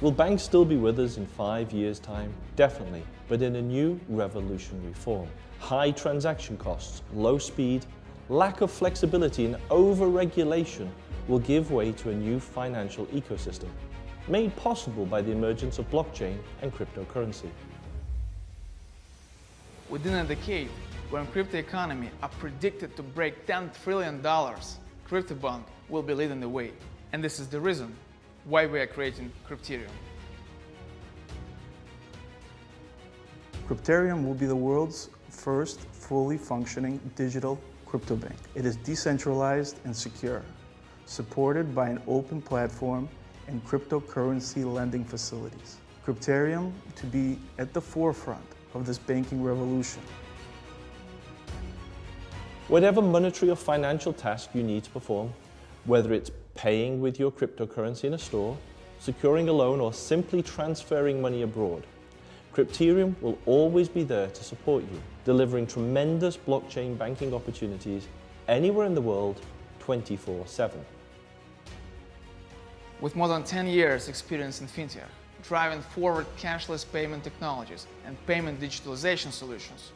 Will banks still be with us in 5 years' time? Definitely, but in a new revolutionary form. High transaction costs, low speed, lack of flexibility and over-regulation will give way to a new financial ecosystem, made possible by the emergence of blockchain and cryptocurrency. Within a decade, when crypto economy are predicted to break $10 trillion, CryptoBank will be leading the way. And this is the reason why we are creating Crypterium. Crypterium will be the world's first fully functioning digital crypto bank. It is decentralized and secure, supported by an open platform and cryptocurrency lending facilities. Crypterium to be at the forefront of this banking revolution. Whatever monetary or financial task you need to perform, whether it's paying with your cryptocurrency in a store, securing a loan, or simply transferring money abroad, Crypterium will always be there to support you, delivering tremendous blockchain banking opportunities anywhere in the world, 24/7. With more than 10 years experience in fintech, driving forward cashless payment technologies and payment digitalization solutions,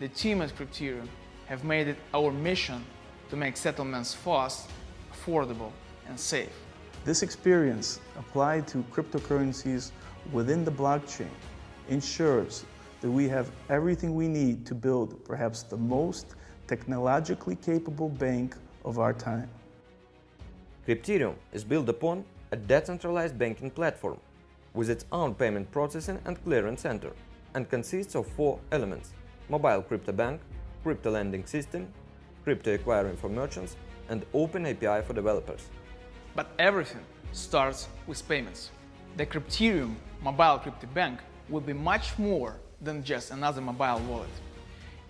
the team at Crypterium have made it our mission to make settlements fast, affordable, and safe. This experience applied to cryptocurrencies within the blockchain ensures that we have everything we need to build perhaps the most technologically capable bank of our time. Crypterium is built upon a decentralized banking platform with its own payment processing and clearance center and consists of 4 elements: mobile crypto bank, crypto lending system, crypto acquiring for merchants, and open API for developers. But everything starts with payments. The Crypterium mobile crypto bank will be much more than just another mobile wallet.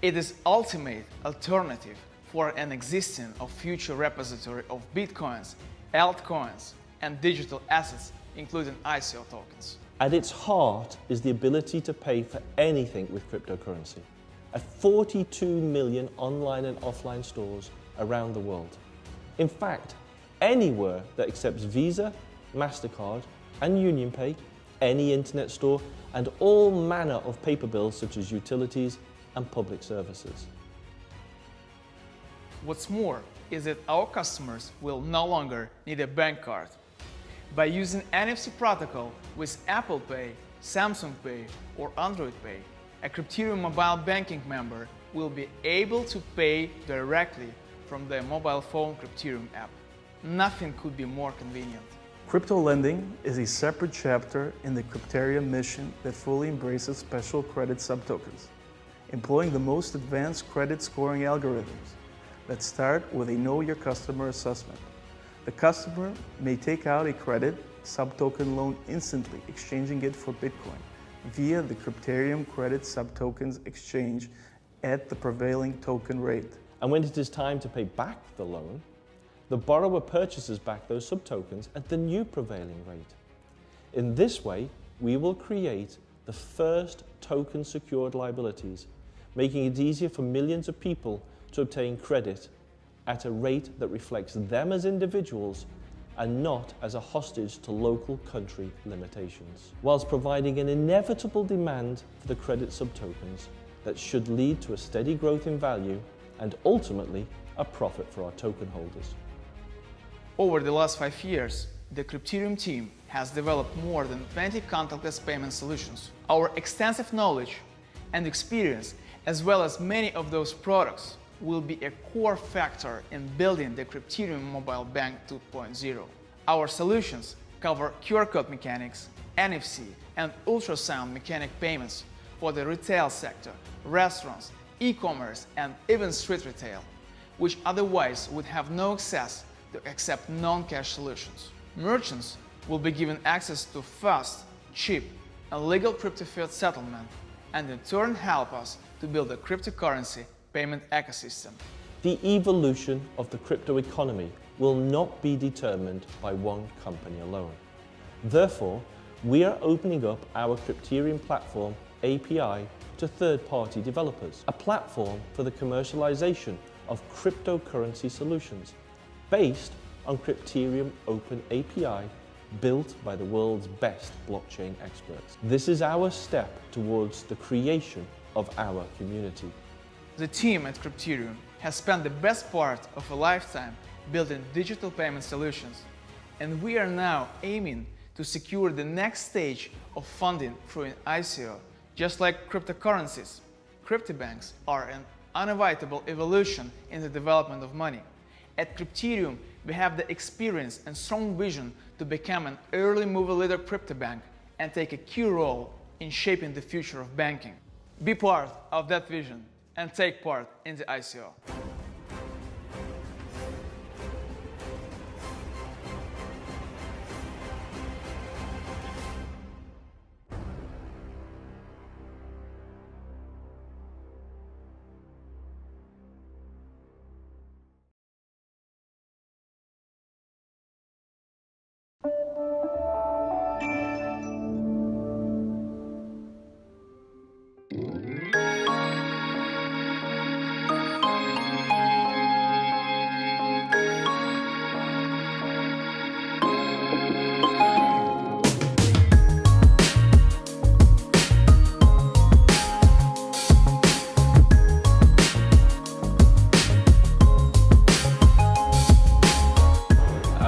It is ultimate alternative for an existing or future repository of bitcoins, altcoins, and digital assets, including ICO tokens. At its heart is the ability to pay for anything with cryptocurrency at 42 million online and offline stores around the world. In fact, anywhere that accepts Visa, MasterCard, and UnionPay, any internet store, and all manner of paper bills such as utilities and public services. What's more is that our customers will no longer need a bank card. By using NFC protocol with Apple Pay, Samsung Pay, or Android Pay, a Crypterium mobile banking member will be able to pay directly from their mobile phone Crypterium app. Nothing could be more convenient. Crypto lending is a separate chapter in the Crypterium mission that fully embraces special credit subtokens, employing the most advanced credit scoring algorithms that start with a Know Your Customer assessment. The customer may take out a credit subtoken loan instantly, exchanging it for Bitcoin via the Crypterium credit subtokens exchange at the prevailing token rate. And when it is time to pay back the loan, the borrower purchases back those subtokens at the new prevailing rate. In this way, we will create the first token-secured liabilities, making it easier for millions of people to obtain credit at a rate that reflects them as individuals and not as a hostage to local country limitations, whilst providing an inevitable demand for the credit subtokens that should lead to a steady growth in value and ultimately a profit for our token holders. Over the last 5 years, the Crypterium team has developed more than 20 contactless payment solutions. Our extensive knowledge and experience, as well as many of those products, will be a core factor in building the Crypterium Mobile Bank 2.0. Our solutions cover QR code mechanics, NFC, and ultrasound mechanic payments for the retail sector, restaurants, e-commerce, and even street retail, which otherwise would have no access to accept non-cash solutions. Merchants will be given access to fast, cheap, and legal crypto fiat settlement, and in turn help us to build a cryptocurrency payment ecosystem. The evolution of the crypto economy will not be determined by one company alone. Therefore, we are opening up our Crypterium platform API to third-party developers, a platform for the commercialization of cryptocurrency solutions based on Crypterium Open API built by the world's best blockchain experts. This is our step towards the creation of our community. The team at Crypterium has spent the best part of a lifetime building digital payment solutions, and we are now aiming to secure the next stage of funding through an ICO. Just like cryptocurrencies, cryptobanks are an unavoidable evolution in the development of money. At Crypterium, we have the experience and strong vision to become an early mover leader cryptobank and take a key role in shaping the future of banking. Be part of that vision and take part in the ICO.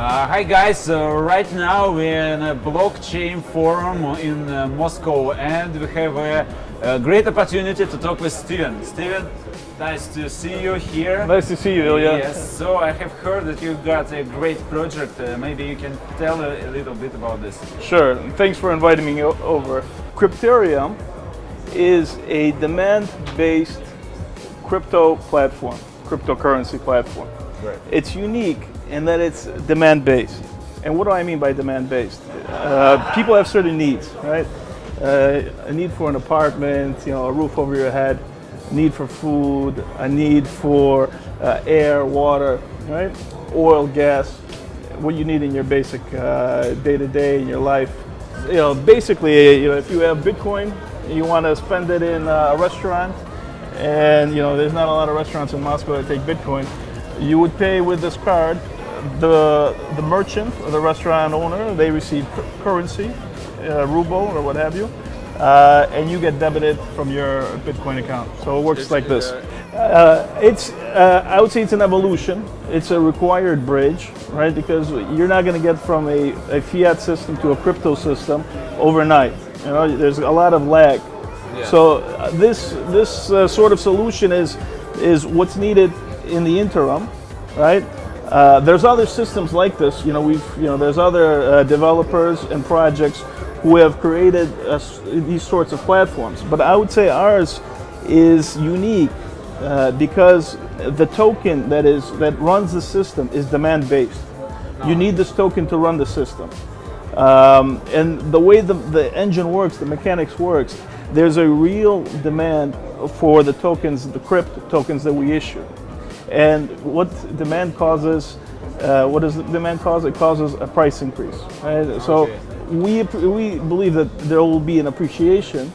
Hi guys, right now we're in a blockchain forum in Moscow and we have a great opportunity to talk with Steven. Steven, nice to see you here. Nice to see you, Ilya. Yes, so I have heard that you got a great project. Maybe you can tell a little bit about this. Sure, thanks for inviting me over. Crypterium is a demand-based crypto platform, cryptocurrency platform. Right. It's unique in that it's demand-based. And what do I mean by demand-based? People have certain needs, right? A need for an apartment, a roof over your head, a need for food, a need for air, water, right? Oil, gas, what you need in your basic day-to-day in your life. Basically, if you have Bitcoin, you want to spend it in a restaurant, and there's not a lot of restaurants in Moscow that take Bitcoin, you would pay with this card. The merchant or the restaurant owner, they receive currency, ruble or what have you, and you get debited from your Bitcoin account. So it works like this. I would say it's an evolution. It's a required bridge, right? Because you're not going to get from a fiat system to a crypto system overnight. There's a lot of lag. Yeah. So this sort of solution is what's needed in the interim, right? There's other systems like this. There's other developers and projects who have created these sorts of platforms. But I would say ours is unique because the token that runs the system is demand-based. You need this token to run the system. And the way the engine works, the mechanics works, there's a real demand for the tokens, the crypto tokens that we issue. And what demand causes, what does demand cause? It causes a price increase. Right? Okay. So we believe that there will be an appreciation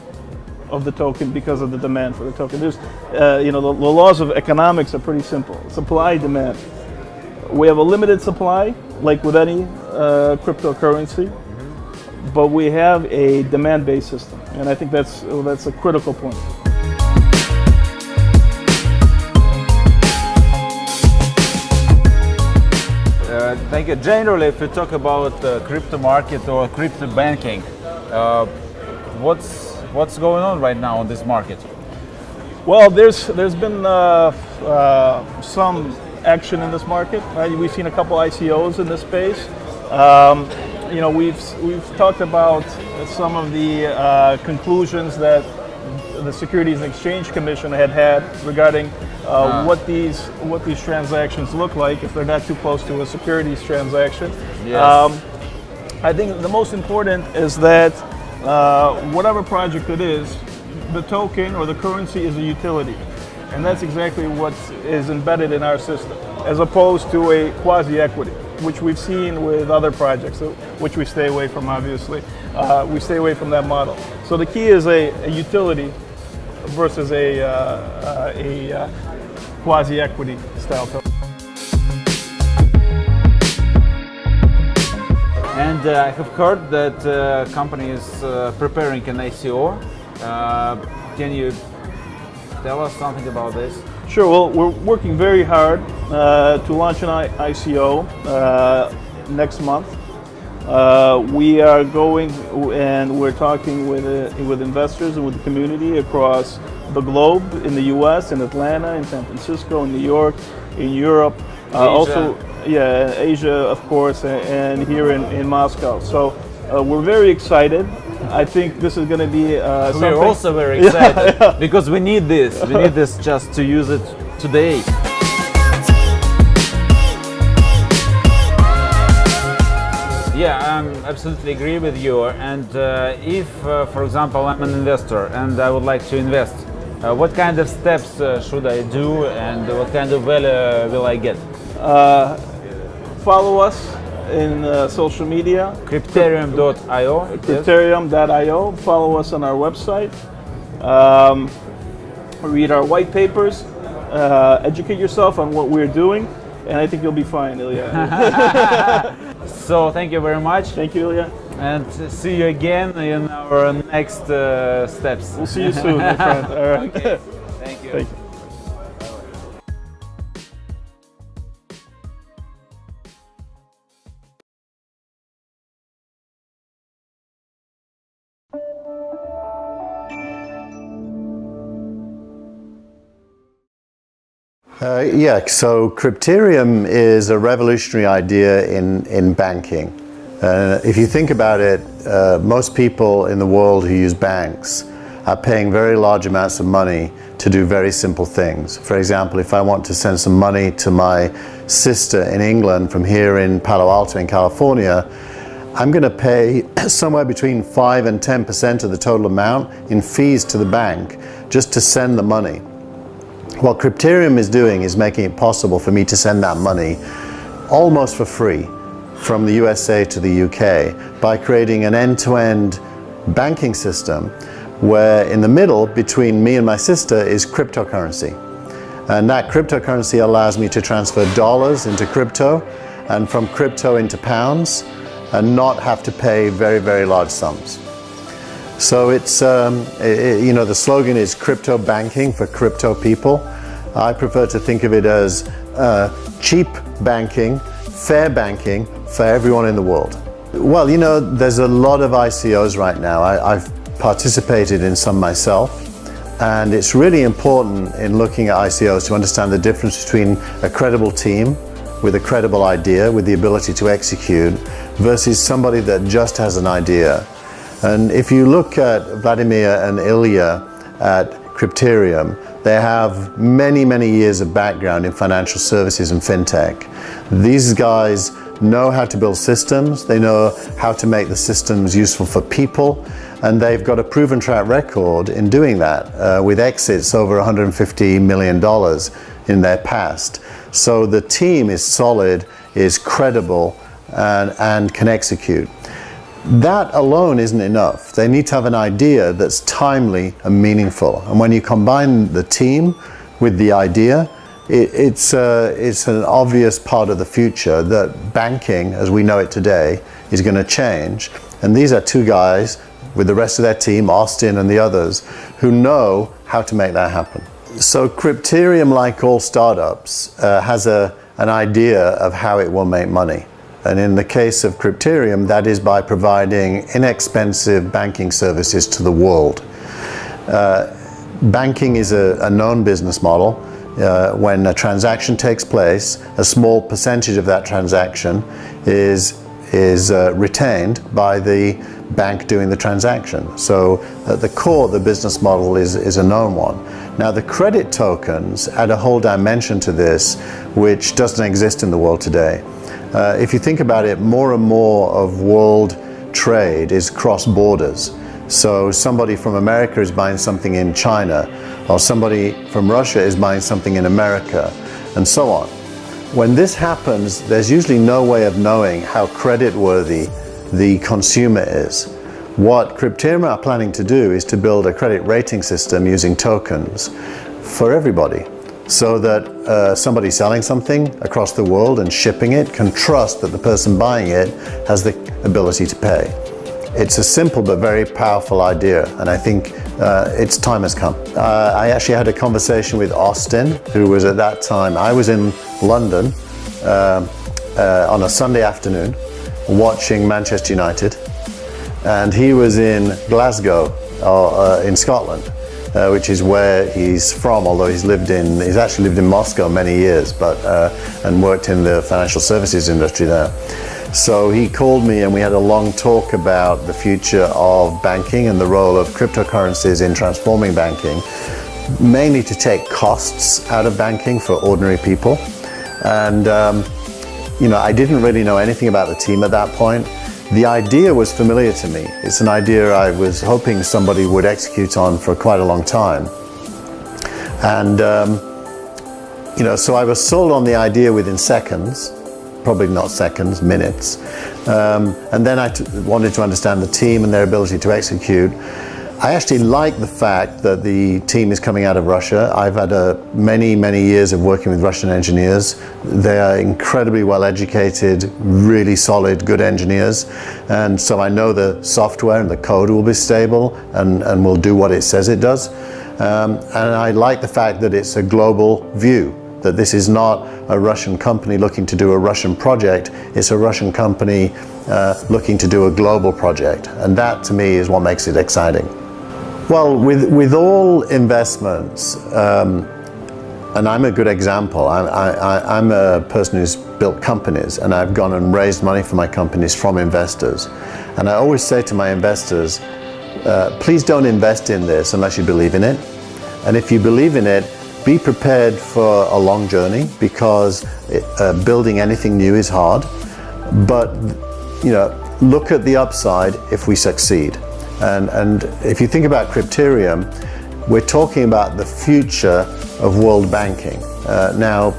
of the token because of the demand for the token. There's, the laws of economics are pretty simple. Supply, demand. We have a limited supply, like with any cryptocurrency, but we have a demand-based system, and I think that's a critical point. Thank you. Generally, if we talk about crypto market or crypto banking, what's going on right now on this market? Well, there's been some action in this market. Right? We've seen a couple ICOs in this space. We've talked about some of the conclusions that the Securities and Exchange Commission had regarding what these transactions look like if they're not too close to a securities transaction. Yes. I think the most important is that whatever project it is, the token or the currency is a utility, and that's exactly what is embedded in our system, as opposed to a quasi-equity, which we've seen with other projects, which we stay away from, obviously. We stay away from that model. So the key is a utility versus a quasi-equity style token. And I have heard that company is preparing an ICO. Can you tell us something about this? Sure. Well, we're working very hard to launch an ICO next month. We are going and we're talking with investors and with the community across the globe, in the U.S., in Atlanta, in San Francisco, in New York, in Europe, also Asia, of course, and here in Moscow. So we're very excited. I think this is going to be something. We're also very excited because we need this. We need this just to use it today. Yeah, I absolutely agree with you. And if, for example, I'm an investor and I would like to invest, what kind of steps should I do and what kind of value will I get? Follow us in social media. Crypterium.io. Crypterium.io. Follow us on our website. Read our white papers. Educate yourself on what we're doing. And I think you'll be fine, Ilya. So thank you very much. Thank you, Ilya. And see you again in our next steps. We'll see you soon, my friend. All right. Okay. Thank you. Thank you. So Crypterium is a revolutionary idea in banking. If you think about it, most people in the world who use banks are paying very large amounts of money to do very simple things. For example, if I want to send some money to my sister in England from here in Palo Alto in California, I'm going to pay somewhere between 5 and 10% of the total amount in fees to the bank just to send the money. What Crypterium is doing is making it possible for me to send that money almost for free from the USA to the UK by creating an end-to-end banking system where in the middle between me and my sister is cryptocurrency. And that cryptocurrency allows me to transfer dollars into crypto and from crypto into pounds and not have to pay very, very large sums. So it's, the slogan is crypto banking for crypto people. I prefer to think of it as cheap banking, fair banking for everyone in the world. Well, there's a lot of ICOs right now. I've participated in some myself, and it's really important in looking at ICOs to understand the difference between a credible team with a credible idea, with the ability to execute, versus somebody that just has an idea. And if you look at Vladimir and Ilya at Crypterium, they have many, many years of background in financial services and fintech. These guys know how to build systems, they know how to make the systems useful for people, and they've got a proven track record in doing that with exits over $150 million in their past. So the team is solid, is credible, and can execute. That alone isn't enough. They need to have an idea that's timely and meaningful. And when you combine the team with the idea, it's an obvious part of the future that banking, as we know it today, is going to change. And these are two guys with the rest of their team, Austin and the others, who know how to make that happen. So Crypterium, like all startups, has an idea of how it will make money. And in the case of Crypterium, that is by providing inexpensive banking services to the world. Banking is a known business model. When a transaction takes place, a small percentage of that transaction is retained by the bank doing the transaction. So at the core, the business model is a known one. Now the credit tokens add a whole dimension to this, which doesn't exist in the world today. If you think about it, more and more of world trade is cross borders. So somebody from America is buying something in China, or somebody from Russia is buying something in America, and so on. When this happens, there's usually no way of knowing how creditworthy the consumer is. What Crypterium are planning to do is to build a credit rating system using tokens for everybody. so that somebody selling something across the world and shipping it can trust that the person buying it has the ability to pay. It's a simple but very powerful idea, and I think its time has come. I actually had a conversation with Austin, who was at that time, I was in London on a Sunday afternoon watching Manchester United, and he was in Glasgow in Scotland, which is where he's from, although he's actually lived in Moscow many years, and worked in the financial services industry there. So he called me and we had a long talk about the future of banking and the role of cryptocurrencies in transforming banking, mainly to take costs out of banking for ordinary people. And I didn't really know anything about the team at that point. The idea was familiar to me. It's an idea I was hoping somebody would execute on for quite a long time. And so I was sold on the idea within seconds. Probably not seconds, minutes. And then I wanted to understand the team and their ability to execute. I actually like the fact that the team is coming out of Russia. I've had many, many years of working with Russian engineers. They are incredibly well educated, really solid, good engineers. And so I know the software and the code will be stable and will do what it says it does. And I like the fact that it's a global view, that this is not a Russian company looking to do a Russian project, it's a Russian company looking to do a global project. And that to me is what makes it exciting. Well, with all investments, and I'm a good example, I'm a person who's built companies, and I've gone and raised money for my companies from investors. And I always say to my investors, please don't invest in this unless you believe in it. And if you believe in it, be prepared for a long journey, because building anything new is hard. But look at the upside if we succeed. And if you think about Crypterium, we're talking about the future of world banking. Now,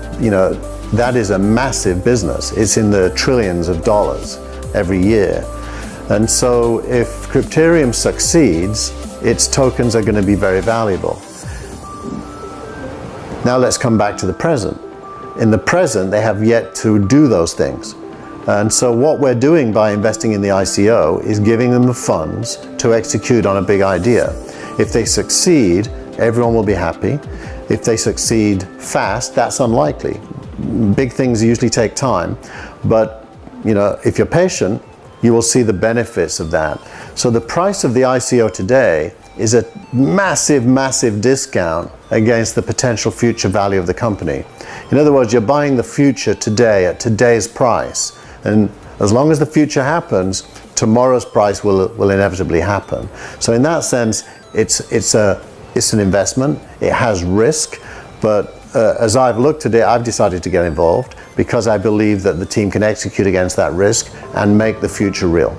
that is a massive business. It's in the trillions of dollars every year. And so if Crypterium succeeds, its tokens are going to be very valuable. Now let's come back to the present. In the present, they have yet to do those things. And so what we're doing by investing in the ICO is giving them the funds to execute on a big idea. If they succeed, everyone will be happy. If they succeed fast, that's unlikely. Big things usually take time, but if you're patient, you will see the benefits of that. So the price of the ICO today is a massive, massive discount against the potential future value of the company. In other words, you're buying the future today at today's price. And as long as the future happens, tomorrow's price will inevitably happen. So in that sense, it's an investment. It has risk, but as I've looked at it, I've decided to get involved because I believe that the team can execute against that risk and make the future real.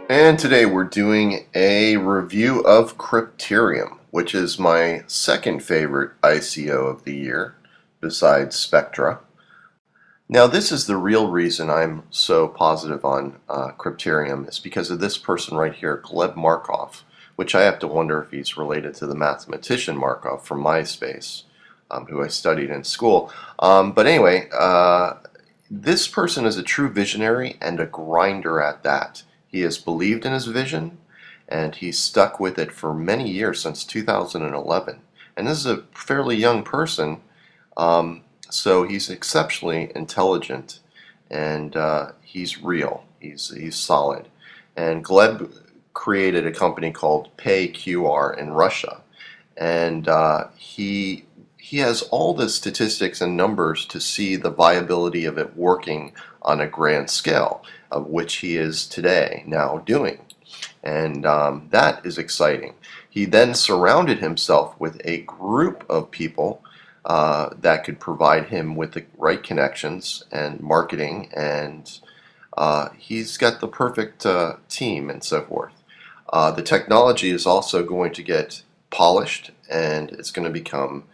And today we're doing a review of Crypterium, which is my second favorite ICO of the year, besides Spectra. Now this is the real reason I'm so positive on Crypterium, is because of this person right here, Gleb Markov, which I have to wonder if he's related to the mathematician Markov from MySpace, who I studied in school. But anyway, this person is a true visionary and a grinder at that. He has believed in his vision, and he's stuck with it for many years, since 2011. And this is a fairly young person, so he's exceptionally intelligent, and he's real. He's solid. And Gleb created a company called thankyou in Russia, and he has all the statistics and numbers to see the viability of it working on a grand scale, of which he is today now doing. And that is exciting. He then surrounded himself with a group of people that could provide him with the right connections and marketing, and he's got the perfect team and so forth. The technology is also going to get polished, and it's going to become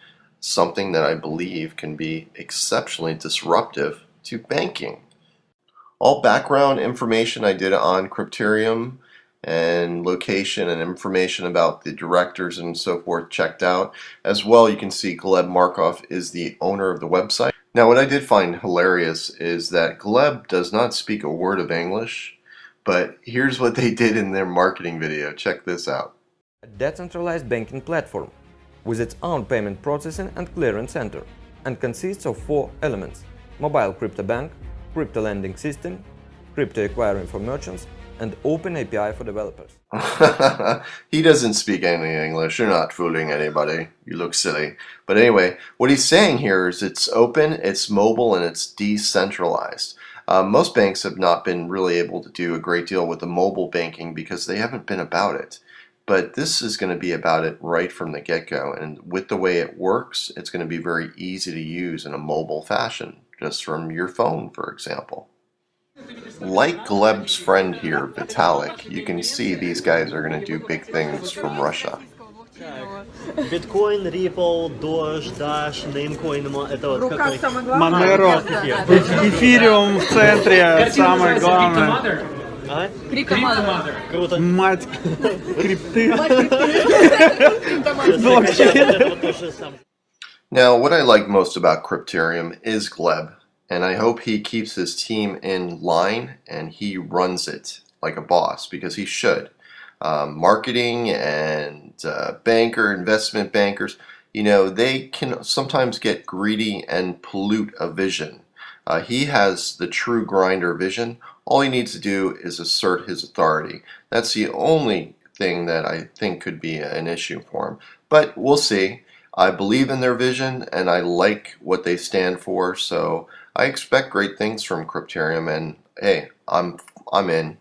something that I believe can be exceptionally disruptive to banking. All background information I did on Crypterium and location and information about the directors and so forth checked out. As well, you can see Gleb Markov is the owner of the website. Now, what I did find hilarious is that Gleb does not speak a word of English, but here's what they did in their marketing video. Check this out. A decentralized banking platform with its own payment processing and clearance center, and consists of 4 elements: mobile crypto bank, crypto lending system, crypto acquiring for merchants, and open API for developers. He doesn't speak any English. You're not fooling anybody. You look silly. But anyway, what he's saying here is it's open, it's mobile, and it's decentralized. Most banks have not been really able to do a great deal with the mobile banking because they haven't been about it. But this is going to be about it right from the get-go. And with the way it works, it's going to be very easy to use in a mobile fashion, just from your phone, for example. Like Gleb's friend here, Vitalik, you can see these guys are going to do big things from Russia. Bitcoin, Ripple, Doge, Dash, Namecoin, это вот какой? Monero, Ethereum в центре, самое главное. Круто. Мать крипты. Now, what I like most about Crypterium is Gleb, and I hope he keeps his team in line and he runs it like a boss, because he should. Marketing and investment bankers, you know, they can sometimes get greedy and pollute a vision. He has the true grinder vision. All he needs to do is assert his authority. That's the only thing that I think could be an issue for him. But we'll see. I believe in their vision and I like what they stand for, so I expect great things from Crypterium, and hey, I'm in.